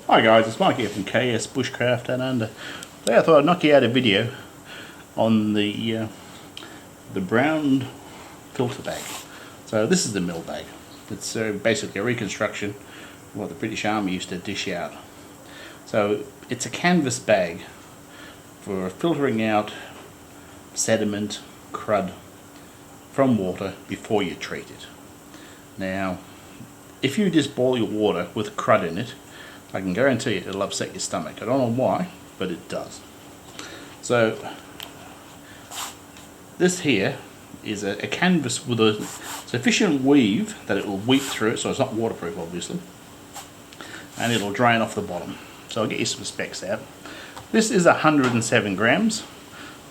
Hi guys, it's Mike here from KS Bushcraft Down Under. Today I thought I'd knock you out a video on the brown filter bag. So this is the Milbag. It's basically a reconstruction of what the British Army used to dish out. So it's a canvas bag for filtering out sediment, crud from water before you treat it. Now, if you just boil your water with crud in it, I can guarantee you it'll upset your stomach. I don't know why, but it does. So this here is a canvas with a sufficient weave that it will weep through it, so it's not waterproof obviously, and it'll drain off the bottom. So I'll get you some specs out. This is 107 grams,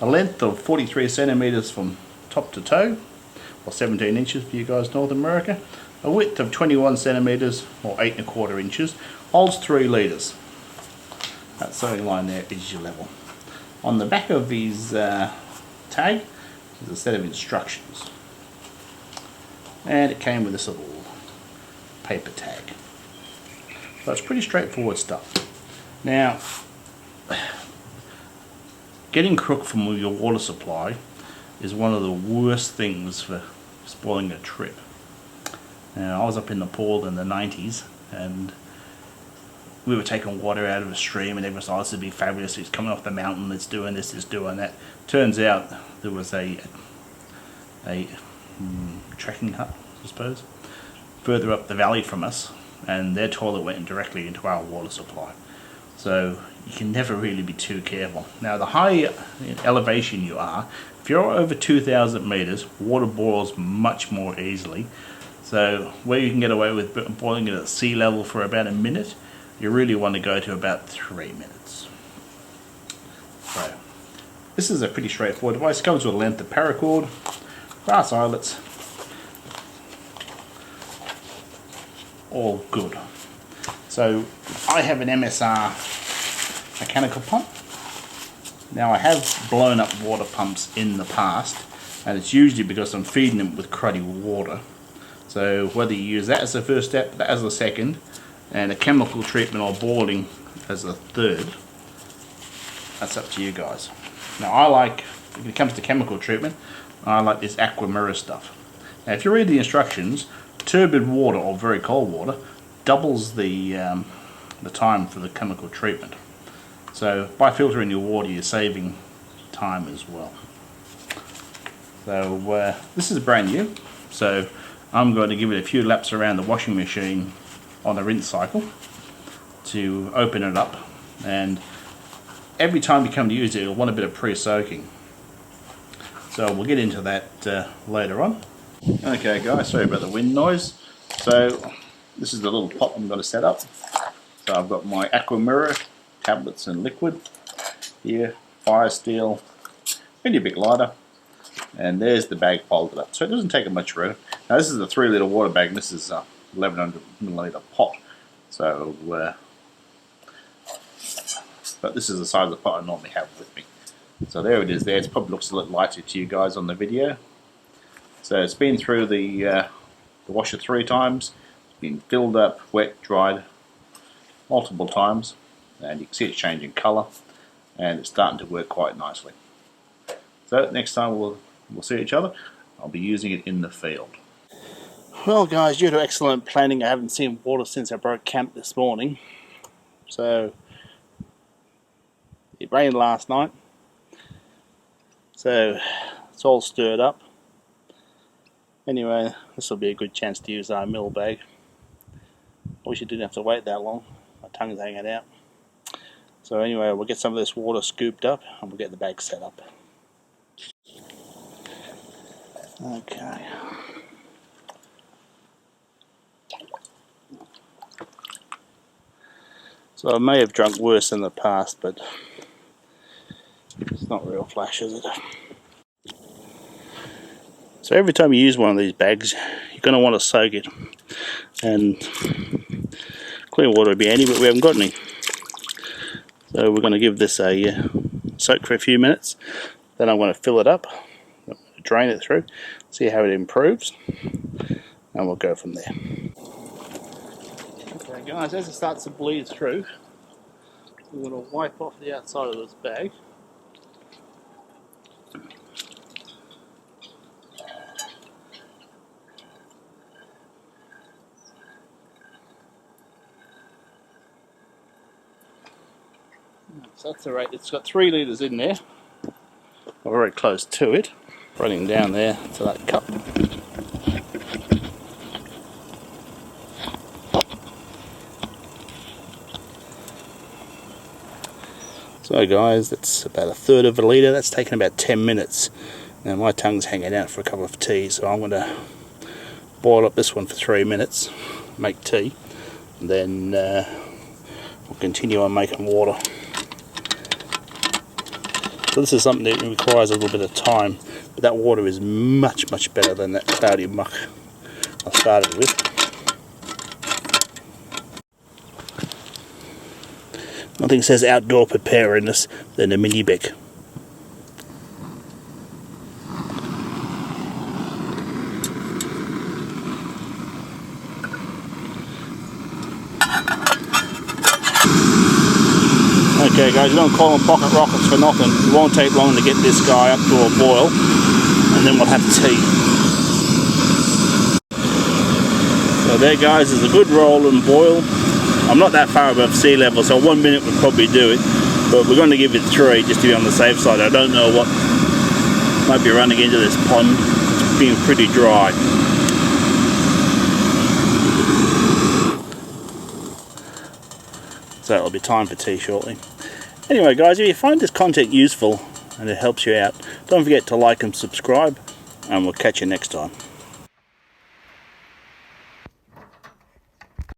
a length of 43 centimeters from top to toe, or 17 inches for you guys North America, a width of 21 centimeters or 8 1/4 inches, holds 3 litres. That sewing line there is your level. On the back of his tag is a set of instructions, and it came with this little paper tag. So it's pretty straightforward stuff. Now, getting crook from your water supply is one of the worst things for spoiling a trip. Now, I was up in Nepal in the 90s, and we were taking water out of a stream, and everyone said, "Oh, this would be fabulous, it's coming off the mountain, it's doing this, it's doing that." Turns out there was a trekking hut, I suppose, further up the valley from us, and their toilet went directly into our water supply. So you can never really be too careful. Now, the higher elevation you are, if you're over 2,000 meters, water boils much more easily. So where you can get away with boiling it at sea level for about a minute, you really want to go to about 3 minutes. So this is a pretty straightforward device. It comes with a length of paracord, brass eyelets, all good. So I have an Msr Mechanical Pump. Now, I have blown up water pumps in the past, and it's usually because I'm feeding them with cruddy water. So whether you use that as the first step, that as the second, and a chemical treatment or boiling as the third, that's up to you guys. Now, I like, when it comes to chemical treatment, I like this aqua mirror stuff. Now, if you read the instructions, turbid water or very cold water doubles the time for the chemical treatment. So by filtering your water, you're saving time as well. So this is brand new, so I'm going to give it a few laps around the washing machine on the rinse cycle to open it up, and every time you come to use it, you'll want a bit of pre-soaking. So we'll get into that later on. Okay guys, sorry about the wind noise. So this is the little pot I'm going to set up. So I've got my aqua mirror tablets and liquid here, fire steel, maybe a bit lighter, and there's the bag folded up. So it doesn't take much room. Now this is a 3 litre water bag, and this is a 1100 milliliter pot. So, but this is the size of the pot I normally have with me. So there it is there. It probably looks a little lighter to you guys on the video. So it's been through the washer 3 times. It's been filled up, wet, dried multiple times, and you can see it's changing colour, and it's starting to work quite nicely. So next time we'll see each other, I'll be using it in the field. Well guys, due to excellent planning, I haven't seen water since I broke camp this morning. So it rained last night, so it's all stirred up. Anyway, this will be a good chance to use our Milbag. I wish I didn't have to wait that long. My tongue's hanging out. So anyway, we'll get some of this water scooped up and we'll get the bag set up. Okay. So I may have drunk worse in the past, but it's not real flash, is it? So every time you use one of these bags, you're going to want to soak it. And clean water would be handy, but we haven't got any. So we're going to give this a soak for a few minutes. Then I'm going to fill it up, drain it through, see how it improves, and we'll go from there. Okay guys, as it starts to bleed through, we're going to wipe off the outside of this bag. So that's the rate. It's got 3 litres in there. We're very close to it. Running down there to that cup. So guys, that's about 1/3 of a litre. That's taken about 10 minutes. Now my tongue's hanging out for a cup of tea, so I'm going to boil up this one for 3 minutes, make tea, and then we'll continue on making water. So this is something that requires a little bit of time, but that water is much, much better than that cloudy muck I started with. Nothing says outdoor preparedness than a mini bag. Okay guys, you don't call them pocket rockets for nothing. It won't take long to get this guy up to a boil, and then we'll have tea. So there guys is a good roll and boil. I'm not that far above sea level, so 1 minute would probably do it, but we're going to give it 3 just to be on the safe side. I don't know what might be running into this pond. It's being pretty dry. So it'll be time for tea shortly. Anyway guys, if you find this content useful and it helps you out, don't forget to like and subscribe, and we'll catch you next time.